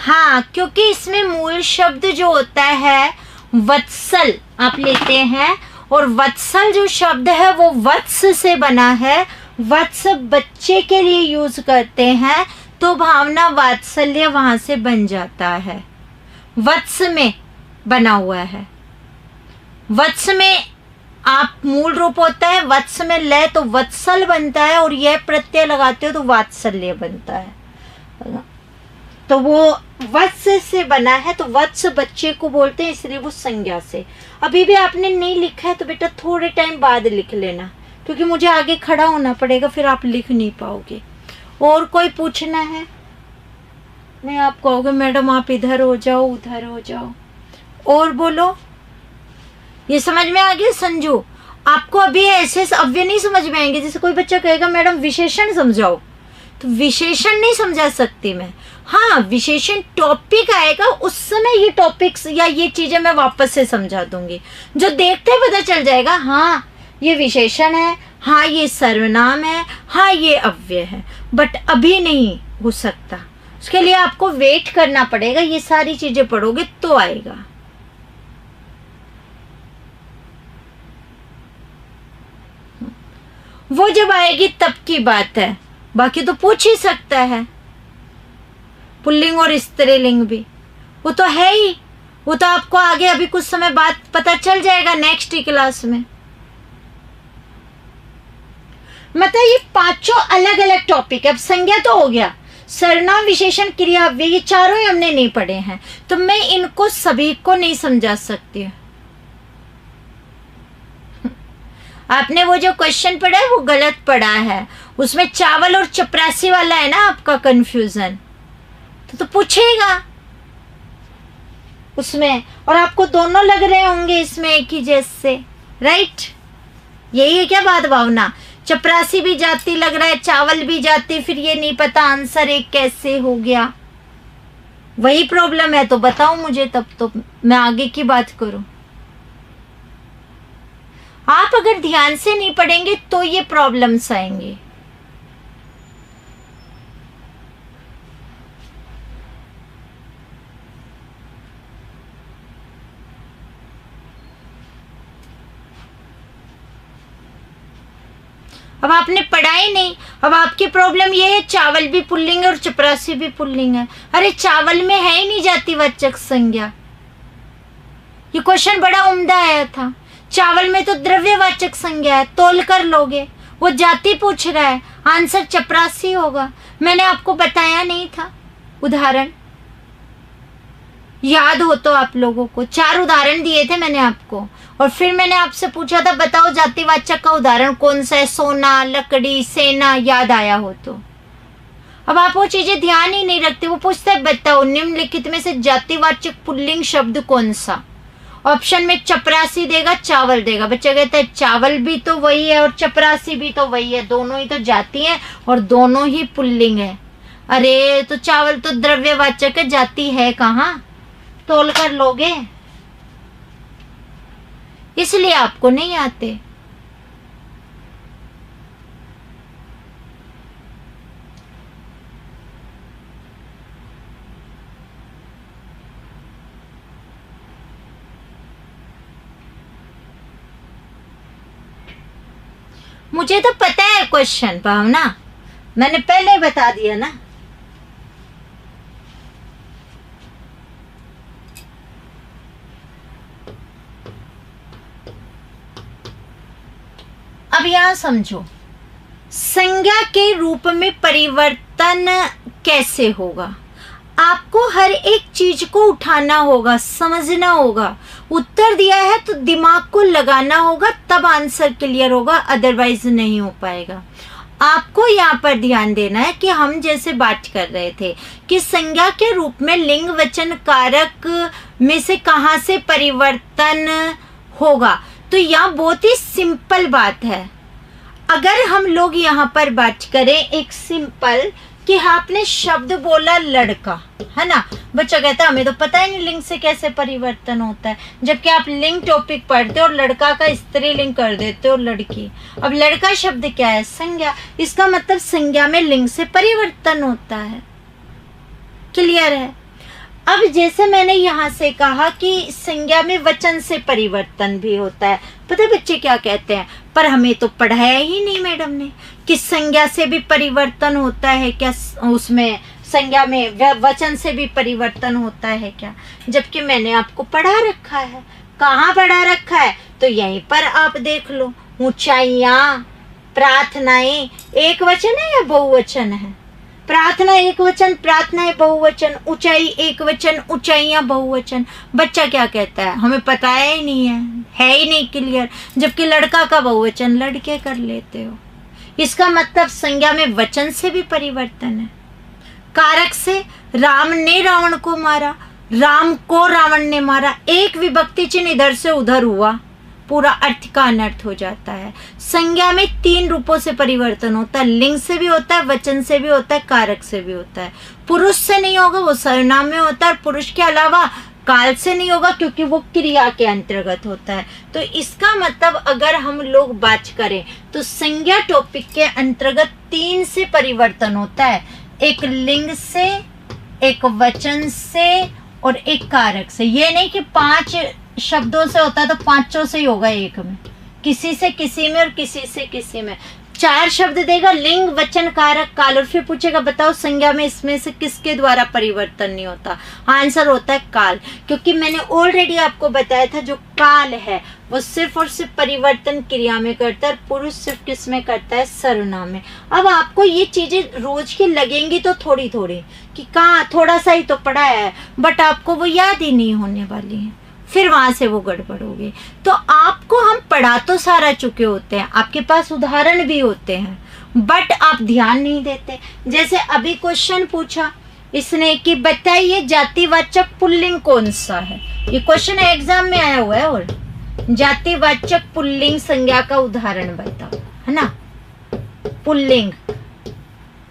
हाँ, क्योंकि इसमें मूल शब्द जो होता है वत्सल आप लेते हैं, और वत्सल जो शब्द है वो वत्स से बना है। वत्स बच्चे के लिए यूज करते हैं, तो भावना वात्सल्य वहां से बन जाता है। वत्स में बना हुआ है। वत्स में आप मूल रूप होता है, वत्स में लय तो वत्सल बनता है, और यह प्रत्यय लगाते हो तो वात्सल्य बनता है। तो वो वत्स से बना है, तो वत्स बच्चे को बोलते हैं, इसलिए वो संज्ञा से। अभी भी आपने नहीं लिखा है तो बेटा थोड़े टाइम बाद लिख लेना, क्योंकि मुझे आगे खड़ा होना पड़ेगा, फिर आप लिख नहीं पाओगे। और कोई पूछना है? नहीं, आप कहोगे मैडम आप इधर हो जाओ उधर हो जाओ। और बोलो, ये समझ में आ गया संजू? आपको अभी ऐसे अव्यय नहीं समझ में आएंगे। जैसे कोई बच्चा कहेगा मैडम विशेषण समझाओ, तो विशेषण नहीं समझा सकती मैं। हाँ, विशेषण टॉपिक आएगा उस समय ये टॉपिक्स या ये चीजें मैं वापस से समझा दूंगी, जो देखते ही पता चल जाएगा हाँ ये विशेषण है, हाँ ये सर्वनाम है, हाँ ये अव्यय है। बट अभी नहीं हो सकता, उसके लिए आपको वेट करना पड़ेगा। ये सारी चीजें पढ़ोगे तो आएगा। वो जब आएगी तब की बात है, बाकी तो पूछ ही सकता है। पुल्लिंग और स्त्रीलिंग भी वो तो है ही, वो तो आपको आगे अभी कुछ समय बाद पता चल जाएगा नेक्स्ट क्लास में। मतलब ये पांचों अलग अलग टॉपिक है। अब संज्ञा तो हो गया, सर्वनाम विशेषण क्रिया अव्यय, ये चारों ही हमने नहीं पढ़े हैं, तो मैं इनको सभी को नहीं समझा सकती। आपने वो जो क्वेश्चन पढ़ा है वो गलत पढ़ा है, उसमें चावल और चपरासी वाला है ना आपका कंफ्यूजन, तो पूछेगा उसमें, और आपको दोनों लग रहे होंगे इसमें एक ही जैसे, राइट? यही है क्या बात भावना? चपरासी भी जाति लग रहा है, चावल भी जाति, फिर ये नहीं पता आंसर एक कैसे हो गया। वही प्रॉब्लम है, तो बताओ मुझे, तब तो मैं आगे की बात करूं। आप अगर ध्यान से नहीं पढ़ेंगे तो ये प्रॉब्लम्स आएंगे। अब आपने पढ़ा ही नहीं, अब आपकी प्रॉब्लम ये है चावल भी पुल्लिंग है और चपरासी भी पुल्लिंग है। अरे चावल में है ही नहीं जातिवाचक संज्ञा। ये क्वेश्चन बड़ा उम्दा आया था। चावल में तो द्रव्यवाचक संज्ञा है, तोल कर लोगे। वो जाति पूछ रहा है, आंसर चपरासी होगा। मैंने आपको बताया नहीं था उदाहरण? याद हो तो आप लोगों को 4 उदाहरण दिए थे मैंने आपको, और फिर मैंने आपसे पूछा था बताओ जातिवाचक का उदाहरण कौन सा है? सोना, लकड़ी, सेना। याद आया हो तो। अब आप वो चीजें ध्यान ही नहीं रखते। वो पूछता है बताओ निम्नलिखित में से जातिवाचक पुल्लिंग शब्द कौन सा? ऑप्शन में चपरासी देगा, चावल देगा। बच्चा कहता है चावल भी तो वही है और चपरासी भी तो वही है, दोनों ही तो जाति है और दोनों ही पुल्लिंग है। अरे तो चावल तो द्रव्यवाचक है, जाति है कहाँ, तोल कर लोगे, इसलिए आपको नहीं आते। मुझे तो पता है क्वेश्चन भावना, मैंने पहले बता दिया ना। अब यहां समझो, संज्ञा के रूप में परिवर्तन कैसे होगा। आपको हर एक चीज को उठाना होगा, समझना होगा। उत्तर दिया है तो दिमाग को लगाना होगा, तब आंसर क्लियर होगा, अदरवाइज नहीं हो पाएगा। आपको यहाँ पर ध्यान देना है कि हम जैसे बात कर रहे थे कि संज्ञा के रूप में लिंग वचन कारक में से कहाँ से परिवर्तन होगा। तो यहाँ बहुत ही सिंपल बात है। अगर हम लोग यहाँ पर बात करें एक सिंपल कि आपने शब्द बोला लड़का, है ना, बच्चा कहता है हमें तो पता ही नहीं लिंग से कैसे परिवर्तन होता है, जबकि आप लिंग टॉपिक पढ़ते हो और लड़का का स्त्रीलिंग कर देते हो लड़की। अब लड़का शब्द क्या है, संज्ञा, इसका मतलब संज्ञा में लिंग से परिवर्तन होता है। क्लियर है। अब जैसे मैंने यहाँ से कहा कि संज्ञा में वचन से परिवर्तन भी होता है, पता है बच्चे क्या कहते हैं, पर हमें तो पढ़ाया ही नहीं मैडम ने कि संज्ञा से भी परिवर्तन होता है क्या, उसमें संज्ञा में वचन से भी परिवर्तन होता है क्या, जबकि मैंने आपको पढ़ा रखा है। कहाँ पढ़ा रखा है, तो यहीं पर आप देख लो। ऊंचाइयां, प्रार्थनाएं एक वचन है या बहुवचन है, प्रार्थना एक वचन, प्रार्थनाएं बहुवचन, ऊंचाई एक वचन, ऊंचाइयां बहुवचन। बच्चा क्या कहता है, हमें पता ही नहीं है ही नहीं क्लियर, जबकि लड़का का बहुवचन लड़के कर लेते हो। इसका मतलब संज्ञा में वचन से भी परिवर्तन है। कारक से, राम ने रावण को मारा, राम को रावण ने मारा, एक विभक्ति चिन्ह इधर से उधर हुआ, पूरा अर्थ का अनर्थ हो जाता है। संज्ञा में 3 रूपों से परिवर्तन होता है, लिंग से भी होता है, वचन से भी होता है, कारक से भी होता है। पुरुष से नहीं होगा, वो सर्वनाम में होता है, पुरुष के अलावा काल से नहीं होगा क्योंकि वो क्रिया के अंतर्गत होता है। तो इसका मतलब अगर हम लोग बात करें तो संज्ञा टॉपिक के अंतर्गत 3 से परिवर्तन होता है, एक लिंग से, एक वचन से और एक कारक से। ये नहीं कि 5 शब्दों से होता है तो 5 से ही होगा एक में, किसी से किसी में और किसी से किसी में। 4 शब्द देगा, लिंग वचन कारक काल, और फिर पूछेगा बताओ संज्ञा में इसमें से किसके द्वारा परिवर्तन नहीं होता। आंसर होता है काल, क्योंकि मैंने ऑलरेडी आपको बताया था जो काल है वो सिर्फ और सिर्फ परिवर्तन क्रिया में करता है, पुरुष सिर्फ किस में करता है, सर्वनाम में। अब आपको ये चीजें रोज की लगेंगी तो थोड़ी थोड़ी कि कहाँ थोड़ा सा ही तो पढ़ा है, बट आपको वो याद ही नहीं होने वाली है, फिर वहां से वो गड़बड़ होगी। तो आपको हम पढ़ा तो सारा चुके होते हैं, आपके पास उदाहरण भी होते हैं, बट आप ध्यान नहीं देते। जैसे अभी क्वेश्चन पूछा इसने कि बताइए जातिवाचक पुल्लिंग कौन सा है, ये क्वेश्चन एग्जाम में आया हुआ है। और जातिवाचक पुल्लिंग संज्ञा का उदाहरण बताओ, है ना, पुल्लिंग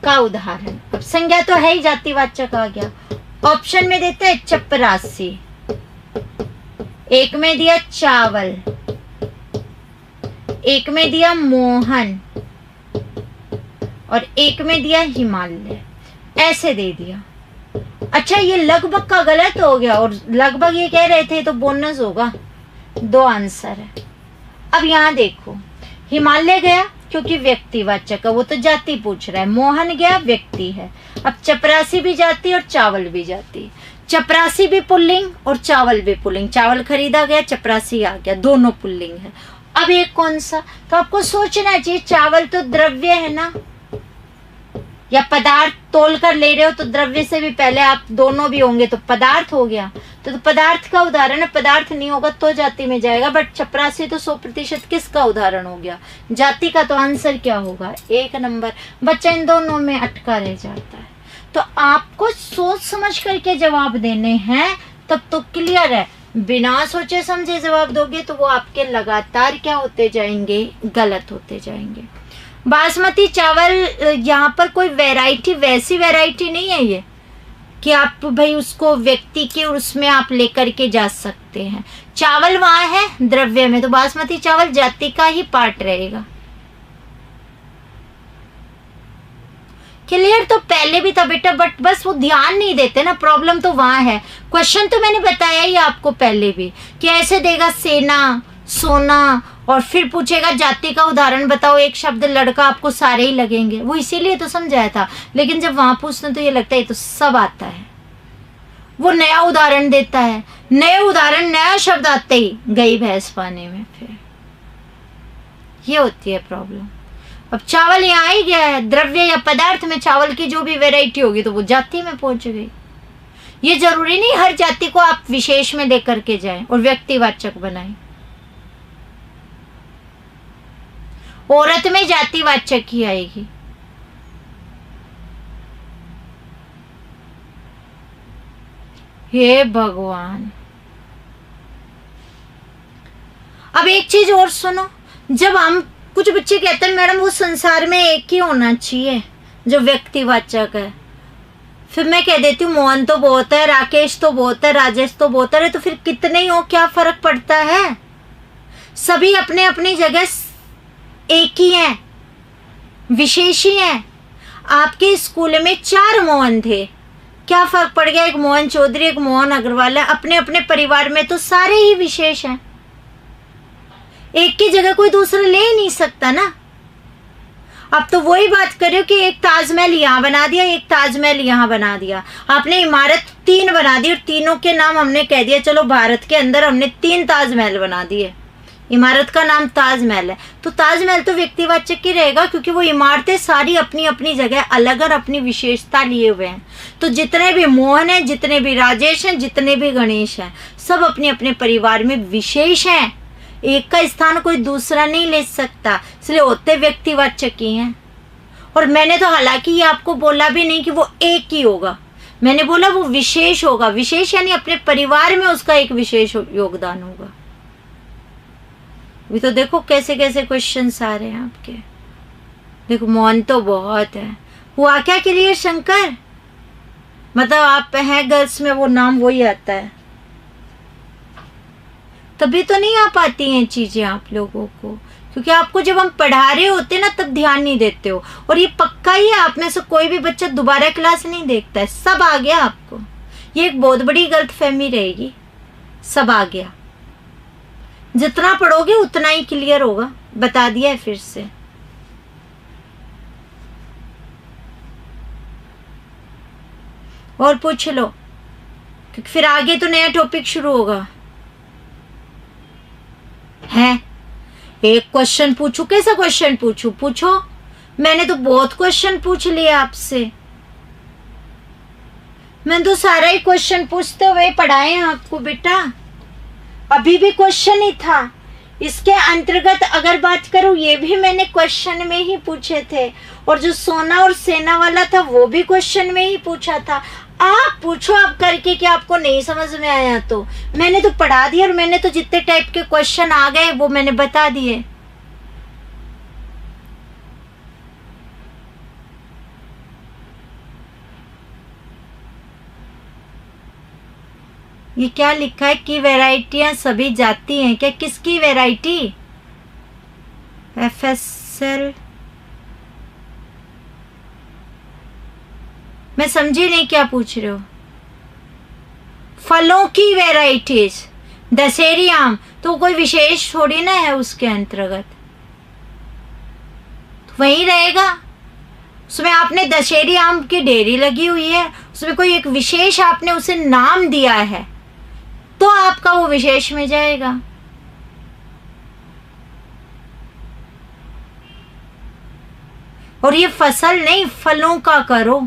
का उदाहरण। अब संज्ञा तो है ही, जातिवाचक आ गया। ऑप्शन में देते हैं चपरासी, एक में दिया चावल, एक में दिया मोहन और एक में दिया हिमालय, ऐसे दे दिया। अच्छा ये लगभग का गलत हो गया, और लगभग ये कह रहे थे तो बोनस होगा, 2 आंसर है। अब यहां देखो, हिमालय गया क्योंकि व्यक्तिवाचक है, वो तो जाति पूछ रहा है। मोहन गया, व्यक्ति है। अब चपरासी भी जाति और चावल भी जाति, चपरासी भी पुल्लिंग और चावल भी पुल्लिंग, चावल खरीदा गया, चपरासी आ गया, दोनों पुल्लिंग है। अब एक कौन सा, तो आपको सोचना चाहिए, चावल तो द्रव्य है ना, या पदार्थ तोल कर ले रहे हो तो द्रव्य से भी पहले आप दोनों भी होंगे तो पदार्थ हो गया, तो पदार्थ का उदाहरण है। पदार्थ नहीं होगा तो जाति में जाएगा, बट चपरासी तो 100% किसका उदाहरण हो गया, जाति का। तो आंसर क्या होगा, 1 नंबर। बच्चा इन दोनों में अटका रह जाता है। तो आपको सोच समझ करके जवाब देने हैं, तब तो क्लियर है। बिना सोचे समझे जवाब दोगे तो वो आपके लगातार क्या होते जाएंगे, गलत होते जाएंगे। बासमती चावल यहाँ पर कोई वैरायटी, वैसी वैरायटी नहीं है ये कि आप भाई उसको व्यक्ति के उसमें आप लेकर के जा सकते हैं। चावल वहाँ है द्रव्य में, तो बासमती चावल जाति का ही पार्ट रहेगा। क्लियर? तो पहले भी था बेटा, बट बस वो ध्यान नहीं देते ना, प्रॉब्लम तो वहां है। क्वेश्चन तो मैंने बताया ही आपको पहले भी कि ऐसे देगा सेना, सोना, और फिर पूछेगा जाति का उदाहरण बताओ, एक शब्द लड़का, आपको सारे ही लगेंगे। वो इसीलिए तो समझाया था, लेकिन जब वहां पूछते तो ये लगता है तो सब आता है। वो नया उदाहरण देता है, नए उदाहरण, नया शब्द आते ही गई भैंस पानी में। फिर ये होती है प्रॉब्लम। अब चावल यहाँ ही गया है, द्रव्य या पदार्थ में चावल की जो भी वैरायटी होगी तो वो जाति में पहुंच गई। ये जरूरी नहीं हर जाति को आप विशेष में लेकर के जाएं और व्यक्तिवाचक बनाएं। औरत में जातिवाचक ही आएगी। हे भगवान। अब एक चीज और सुनो, जब हम, कुछ बच्चे कहते हैं मैडम वो संसार में एक ही होना चाहिए जो व्यक्तिवाचक है, फिर मैं कह देती हूँ मोहन तो बहुत है, राकेश तो बहुत है, राजेश तो बहुत है, तो फिर कितने ही हो, क्या फर्क पड़ता है? सभी अपने अपनी जगह एक ही हैं, विशेष ही हैं। आपके स्कूल में 4 मोहन थे, क्या फर्क पड़ गया? एक मोहन चौधरी, एक मोहन अग्रवाल है। अपने अपने परिवार में तो सारे ही विशेष हैं, एक की जगह कोई दूसरा ले ही नहीं सकता ना। अब तो वही बात कर रहे हो कि एक ताजमहल यहाँ बना दिया, एक ताजमहल यहाँ बना दिया, आपने इमारत 3 बना दी और तीनों के नाम हमने कह दिया, चलो भारत के अंदर हमने 3 ताजमहल बना दिए, इमारत का नाम ताजमहल है। तो ताजमहल तो व्यक्तिवाचक ही रहेगा, क्योंकि वो इमारतें सारी अपनी अपनी जगह अलग और अपनी विशेषता लिए हुए हैं। तो जितने भी मोहन हैं, जितने भी राजेश हैं, जितने भी गणेश हैं, सब अपने अपने परिवार में विशेष हैं, एक का स्थान कोई दूसरा नहीं ले सकता, इसलिए होते व्यक्तिवाचक ही हैं। और मैंने तो हालांकि ये आपको बोला भी नहीं कि वो एक ही होगा, मैंने बोला वो विशेष होगा। विशेष यानी अपने परिवार में उसका एक विशेष योगदान होगा। अभी तो देखो कैसे कैसे क्वेश्चंस आ रहे हैं आपके। देखो मोहन तो बहुत है, हुआ क्या क्लियर शंकर? मतलब आप हैं गर्ल्स में वो नाम वही आता है, तभी तो नहीं आ पाती हैं चीजें आप लोगों को, क्योंकि आपको जब हम पढ़ा रहे होते ना तब ध्यान नहीं देते हो। और ये पक्का ही है, आप में से कोई भी बच्चा दोबारा क्लास नहीं देखता है, सब आ गया आपको। ये एक बहुत बड़ी गलतफहमी रहेगी, सब आ गया। जितना पढ़ोगे उतना ही क्लियर होगा, बता दिया है फिर से। और पूछ लो, क्योंकि फिर आगे तो नया टॉपिक शुरू होगा। है एक क्वेश्चन पूछू? कैसा क्वेश्चन पूछू? पूछो, मैंने तो बहुत क्वेश्चन पूछ लिए आपसे, मैंने तो सारा ही क्वेश्चन पूछते हुए पढ़ाए हैं आपको बेटा। अभी भी क्वेश्चन ही था, इसके अंतर्गत अगर बात करूं ये भी मैंने क्वेश्चन में ही पूछे थे, और जो सोना और सेना वाला था वो भी क्वेश्चन में ही पूछा था। आप पूछो आप करके कि आपको नहीं समझ में आया, तो मैंने तो पढ़ा दिया, और मैंने तो जितने टाइप के क्वेश्चन आ गए वो मैंने बता दिए। ये क्या लिखा है कि वैरायटियां सभी जाती हैं क्या? किसकी वैरायटी? FSL मैं समझी नहीं क्या पूछ रहे हो। फलों की वैरायटीज, दशहरी आम तो कोई विशेष थोड़ी ना है उसके अंतर्गत, तो वही रहेगा। उसमें आपने दशहरी आम की ढेरी लगी हुई है, उसमें कोई एक विशेष आपने उसे नाम दिया है, तो आपका वो विशेष में जाएगा। और ये फसल नहीं, फलों का करो।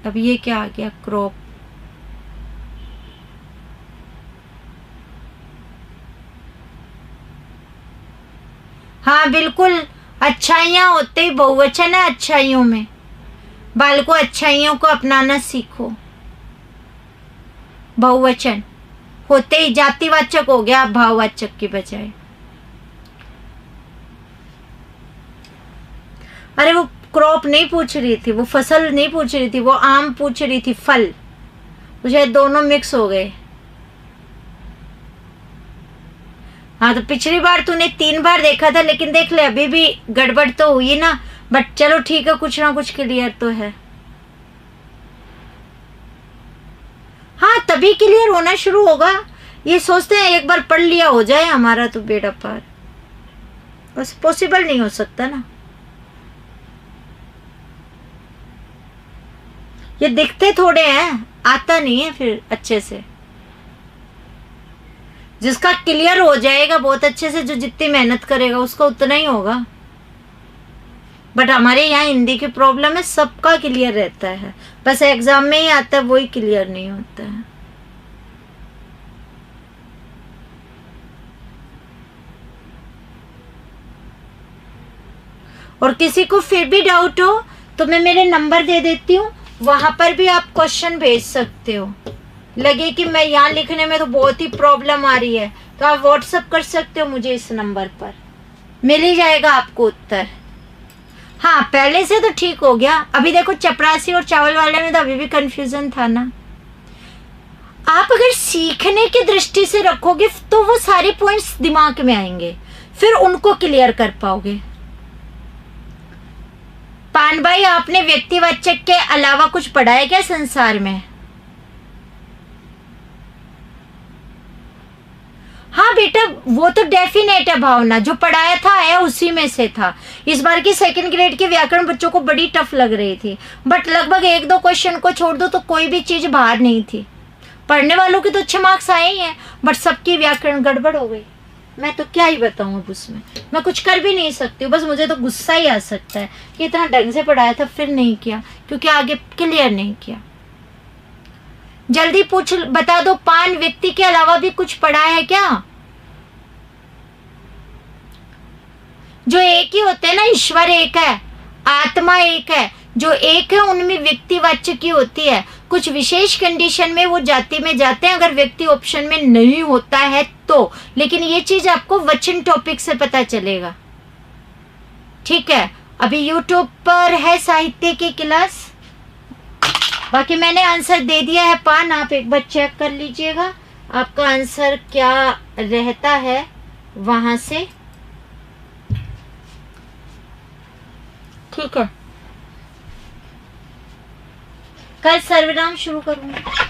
अब ये क्या आ गया? क्रॉप। हाँ बिल्कुल, अच्छाइयाँ होते ही बहुवचन है अच्छाइयों में। बालकों अच्छाइयों को अपनाना सीखो। बहुवचन होते ही जातिवाचक हो गया, भाववाचक की बजाय। अरे वो क्रॉप नहीं पूछ रही थी, वो फसल नहीं पूछ रही थी, वो आम पूछ रही थी, फल। मुझे दोनों मिक्स हो गए। हाँ, तो पिछली बार तूने 3 बार देखा था, लेकिन देख ले अभी भी गड़बड़ तो हुई ना, बट चलो ठीक है, कुछ ना कुछ क्लियर तो है। हाँ, तभी क्लियर होना शुरू होगा। ये सोचते हैं एक बार पढ़ लिया हो जाए हमारा तो बेड़ा पार, बस पॉसिबल नहीं हो सकता ना। ये दिखते थोड़े हैं, आता नहीं है फिर अच्छे से। जिसका क्लियर हो जाएगा बहुत अच्छे से, जो जितनी मेहनत करेगा उसका उतना ही होगा। बट हमारे यहाँ हिंदी की प्रॉब्लम है, सबका क्लियर रहता है, बस एग्जाम में ही आता है वही क्लियर नहीं होता है। और किसी को फिर भी डाउट हो तो मैं मेरे नंबर दे देती हूँ, वहां पर भी आप क्वेश्चन भेज सकते हो। लगे कि मैं यहाँ लिखने में तो बहुत ही प्रॉब्लम आ रही है, तो आप व्हाट्सएप कर सकते हो मुझे, इस नंबर पर मिल ही जाएगा आपको उत्तर। हाँ, पहले से तो ठीक हो गया। अभी देखो चपरासी और चावल वाले में तो अभी भी कंफ्यूजन था ना। आप अगर सीखने की दृष्टि से रखोगे तो वो सारे पॉइंट्स दिमाग में आएंगे, फिर उनको क्लियर कर पाओगे। पान भाई, आपने व्यक्तिवाचक के अलावा कुछ पढ़ा है क्या संसार में? हाँ बेटा, वो तो डेफिनेट है भावना, जो पढ़ाया था है उसी में से था। इस बार की 2nd ग्रेड के व्याकरण बच्चों को बड़ी टफ लग रही थी, बट लगभग 1-2 क्वेश्चन को छोड़ दो तो कोई भी चीज बाहर नहीं थी। पढ़ने वालों के तो अच्छे मार्क्स आए ही हैं, बट सबकी व्याकरण गड़बड़ हो गई। मैं तो क्या ही बताऊं अब उसमें, मैं कुछ कर भी नहीं सकती हूँ। बस मुझे तो गुस्सा ही आ सकता है कि इतना ढंग से पढ़ाया था फिर नहीं किया, क्योंकि आगे क्लियर नहीं किया। जल्दी पूछ, बता दो, पान व्यक्ति के अलावा भी कुछ पढ़ा है क्या? जो एक ही होते हैं ना, ईश्वर एक है, आत्मा एक है, जो एक है उनमें व्यक्तिवाचक की होती है। कुछ विशेष कंडीशन में वो जाति में जाते हैं, अगर व्यक्ति ऑप्शन में नहीं होता है तो। लेकिन ये चीज आपको वचन टॉपिक से पता चलेगा, ठीक है। अभी यूट्यूब पर है साहित्य की क्लास, बाकी मैंने आंसर दे दिया है। पान, आप एक बार चेक कर लीजिएगा आपका आंसर क्या रहता है वहां से, ठीक है। कल सर्वनाम शुरू करूंगी।